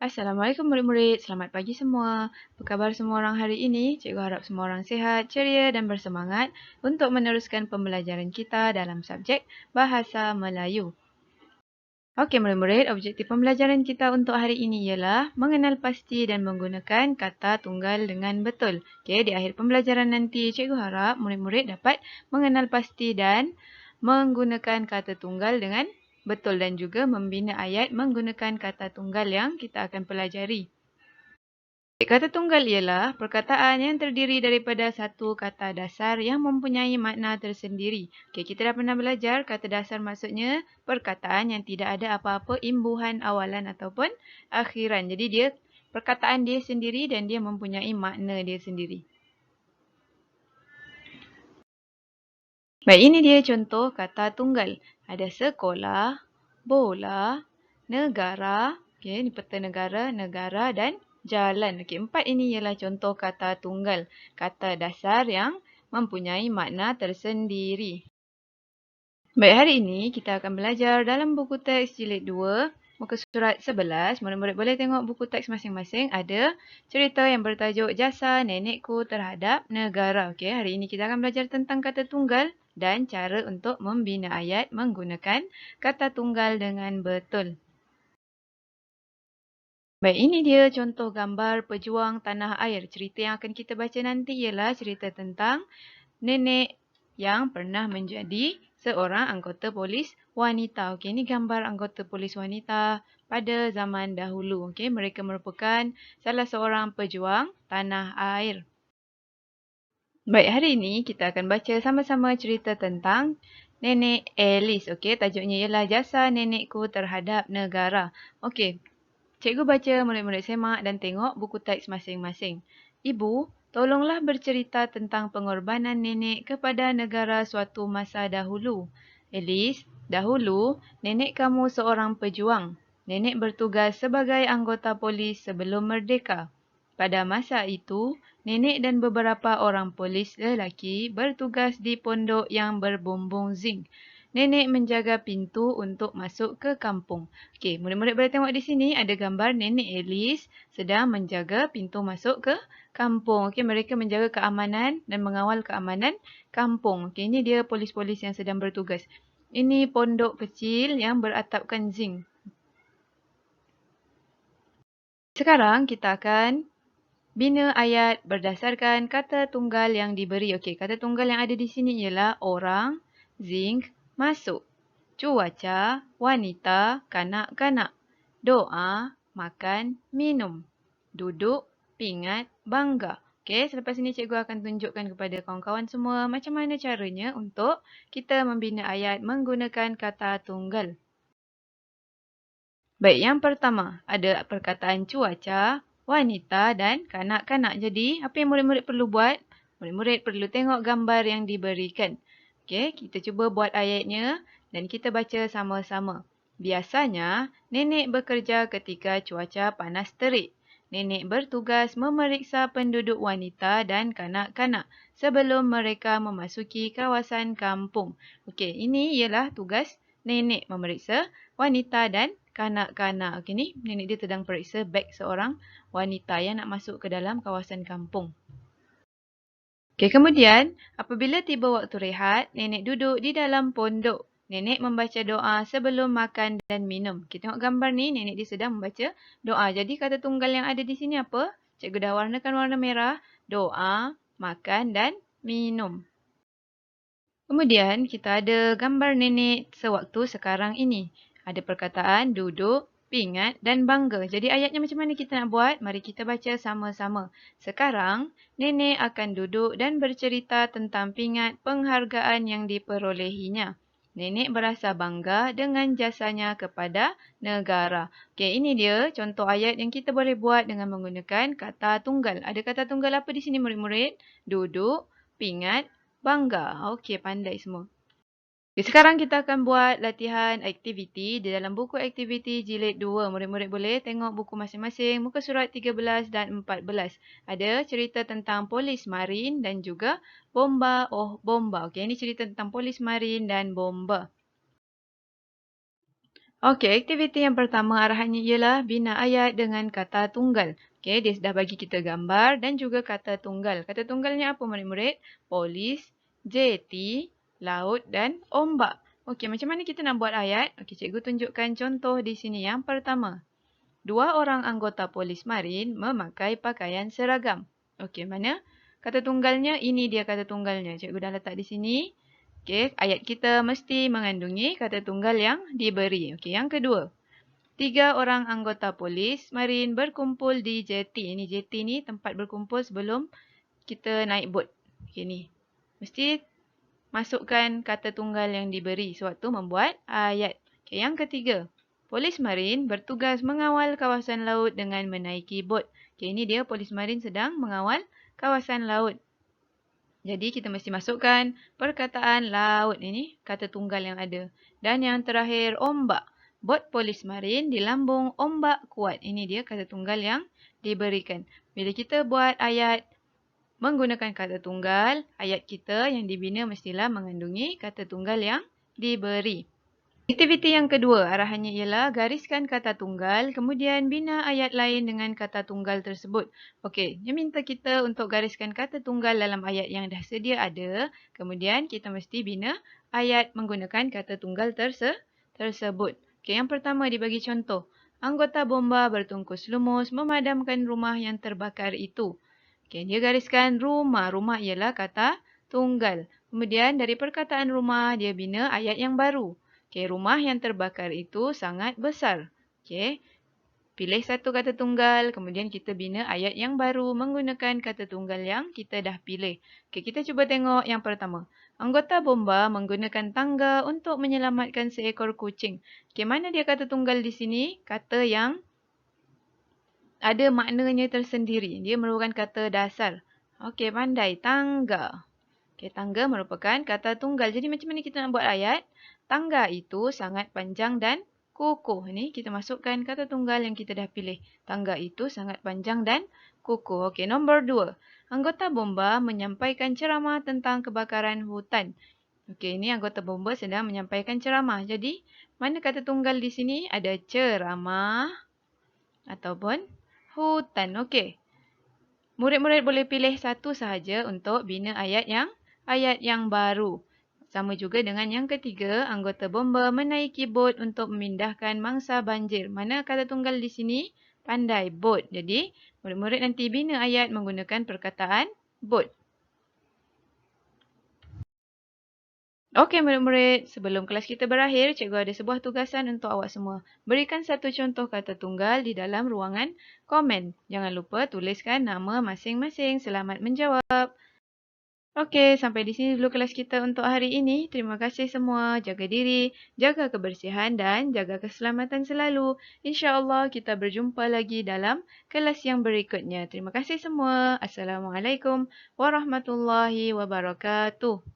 Assalamualaikum murid-murid, selamat pagi semua. Apa khabar semua orang hari ini? Cikgu harap semua orang sihat, ceria dan bersemangat untuk meneruskan pembelajaran kita dalam subjek Bahasa Melayu. Okey murid-murid, objektif pembelajaran kita untuk hari ini ialah mengenal pasti dan menggunakan kata tunggal dengan betul. Okey, di akhir pembelajaran nanti, cikgu harap murid-murid dapat mengenal pasti dan menggunakan kata tunggal dengan betul dan juga membina ayat menggunakan kata tunggal yang kita akan pelajari. Kata tunggal ialah perkataan yang terdiri daripada satu kata dasar yang mempunyai makna tersendiri. Okey, kita dah pernah belajar kata dasar maksudnya perkataan yang tidak ada apa-apa imbuhan awalan ataupun akhiran. Jadi dia perkataan dia sendiri dan dia mempunyai makna dia sendiri. Baik, ini dia contoh kata tunggal. Ada sekolah, bola, negara, okey, ni peta negara, negara dan jalan. Okey, empat ini ialah contoh kata tunggal. Kata dasar yang mempunyai makna tersendiri. Baik, hari ini kita akan belajar dalam buku teks jilid 2, muka surat 11. Murid-murid boleh tengok buku teks masing-masing. Ada cerita yang bertajuk Jasa Nenekku Terhadap Negara. Okey, hari ini kita akan belajar tentang kata tunggal dan cara untuk membina ayat menggunakan kata tunggal dengan betul. Baik, ini dia contoh gambar pejuang tanah air. Cerita yang akan kita baca nanti ialah cerita tentang nenek yang pernah menjadi seorang anggota polis wanita. Okey, ini gambar anggota polis wanita pada zaman dahulu. Okey, mereka merupakan salah seorang pejuang tanah air. Baik, hari ini kita akan baca sama-sama cerita tentang Nenek Alice. Okey, tajuknya ialah Jasa Nenekku Terhadap Negara. Okey, cikgu baca, murid-murid semak dan tengok buku teks masing-masing. Ibu, tolonglah bercerita tentang pengorbanan nenek kepada negara suatu masa dahulu. Alice, dahulu nenek kamu seorang pejuang. Nenek bertugas sebagai anggota polis sebelum merdeka. Pada masa itu, nenek dan beberapa orang polis lelaki bertugas di pondok yang berbumbung zinc. Nenek menjaga pintu untuk masuk ke kampung. Okey, murid-murid boleh tengok di sini ada gambar Nenek Alice sedang menjaga pintu masuk ke kampung. Okey, mereka menjaga keamanan dan mengawal keamanan kampung. Okey, ini dia polis-polis yang sedang bertugas. Ini pondok kecil yang beratapkan zinc. Sekarang kita akan bina ayat berdasarkan kata tunggal yang diberi. Okey, kata tunggal yang ada di sini ialah orang, zinc, masuk. Cuaca, wanita, kanak-kanak. Doa, makan, minum. Duduk, pingat, bangga. Okey, selepas ini cikgu akan tunjukkan kepada kawan-kawan semua macam mana caranya untuk kita membina ayat menggunakan kata tunggal. Baik, yang pertama ada perkataan cuaca, wanita dan kanak-kanak. Jadi, apa yang murid-murid perlu buat? Murid-murid perlu tengok gambar yang diberikan. Okey, kita cuba buat ayatnya dan kita baca sama-sama. Biasanya, nenek bekerja ketika cuaca panas terik. Nenek bertugas memeriksa penduduk wanita dan kanak-kanak sebelum mereka memasuki kawasan kampung. Okey, ini ialah tugas nenek memeriksa wanita dan kanak-kanak. Okey, ni nenek dia sedang periksa beg seorang wanita yang nak masuk ke dalam kawasan kampung. Okey, kemudian apabila tiba waktu rehat, nenek duduk di dalam pondok. Nenek membaca doa sebelum makan dan minum. Kita tengok gambar ni, nenek dia sedang membaca doa. Jadi kata tunggal yang ada di sini apa? Cikgu dah warnakan warna merah. Doa, makan dan minum. Kemudian kita ada gambar nenek sewaktu sekarang ini. Ada perkataan duduk, pingat dan bangga. Jadi ayatnya macam mana kita nak buat? Mari kita baca sama-sama. Sekarang, nenek akan duduk dan bercerita tentang pingat penghargaan yang diperolehinya. Nenek berasa bangga dengan jasanya kepada negara. Okey, ini dia contoh ayat yang kita boleh buat dengan menggunakan kata tunggal. Ada kata tunggal apa di sini murid-murid? Duduk, pingat, bangga. Okey, pandai semua. Okay, sekarang kita akan buat latihan aktiviti di dalam buku aktiviti jilid 2. Murid-murid boleh tengok buku masing-masing, muka surat 13 dan 14. Ada cerita tentang polis marin dan juga bomba bomba. Okey, ini cerita tentang polis marin dan bomba. Okey, aktiviti yang pertama arahannya ialah bina ayat dengan kata tunggal. Okey, dia dah bagi kita gambar dan juga kata tunggal. Kata tunggalnya apa murid-murid? Polis, jeti, laut dan ombak. Okey, macam mana kita nak buat ayat? Okey, cikgu tunjukkan contoh di sini. Yang pertama, 2 orang anggota polis marin memakai pakaian seragam. Okey, mana? Kata tunggalnya, ini dia kata tunggalnya. Cikgu dah letak di sini. Okey, ayat kita mesti mengandungi kata tunggal yang diberi. Okey, yang kedua. 3 orang anggota polis marin berkumpul di jeti. Ini jeti ni tempat berkumpul sebelum kita naik bot. Okey ni. Mesti masukkan kata tunggal yang diberi sewaktu membuat ayat. Okey, yang ketiga. Polis marin bertugas mengawal kawasan laut dengan menaiki bot. Okey, ini dia polis marin sedang mengawal kawasan laut. Jadi kita mesti masukkan perkataan laut ini, kata tunggal yang ada. Dan yang terakhir, ombak. Bot polis marin di lambung ombak kuat. Ini dia kata tunggal yang diberikan. Bila kita buat ayat menggunakan kata tunggal, ayat kita yang dibina mestilah mengandungi kata tunggal yang diberi. Aktiviti yang kedua, arahannya ialah gariskan kata tunggal, kemudian bina ayat lain dengan kata tunggal tersebut. Okey, dia minta kita untuk gariskan kata tunggal dalam ayat yang dah sedia ada, kemudian kita mesti bina ayat menggunakan kata tunggal tersebut. Okey, yang pertama dibagi contoh. Anggota bomba bertungkus lumus memadamkan rumah yang terbakar itu. Okey, dia gariskan rumah. Rumah ialah kata tunggal. Kemudian dari perkataan rumah, dia bina ayat yang baru. Okey, rumah yang terbakar itu sangat besar. Okey, pilih satu kata tunggal, kemudian kita bina ayat yang baru menggunakan kata tunggal yang kita dah pilih. Okey, kita cuba tengok yang pertama. Anggota bomba menggunakan tangga untuk menyelamatkan seekor kucing. Okey, mana dia kata tunggal di sini? Kata yang ada maknanya tersendiri. Dia merupakan kata dasar. Okey, pandai. Tangga. Okey, tangga merupakan kata tunggal. Jadi macam mana kita nak buat ayat? Tangga itu sangat panjang dan kukuh. Ini kita masukkan kata tunggal yang kita dah pilih. Tangga itu sangat panjang dan kukuh. Okey, nombor 2. Anggota bomba menyampaikan ceramah tentang kebakaran hutan. Okey, ini anggota bomba sedang menyampaikan ceramah. Jadi, mana kata tunggal di sini? Ada ceramah ataupun hutan. Okey. Murid-murid boleh pilih satu sahaja untuk bina ayat yang baru. Sama juga dengan yang ketiga, anggota bomba menaiki bot untuk memindahkan mangsa banjir. Mana kata tunggal di sini? Pandai, bot. Jadi, murid-murid nanti bina ayat menggunakan perkataan bot. Okey murid-murid, sebelum kelas kita berakhir, cikgu ada sebuah tugasan untuk awak semua. Berikan satu contoh kata tunggal di dalam ruangan komen. Jangan lupa tuliskan nama masing-masing. Selamat menjawab. Okey, sampai di sini dulu kelas kita untuk hari ini. Terima kasih semua. Jaga diri, jaga kebersihan dan jaga keselamatan selalu. InsyaAllah kita berjumpa lagi dalam kelas yang berikutnya. Terima kasih semua. Assalamualaikum warahmatullahi wabarakatuh.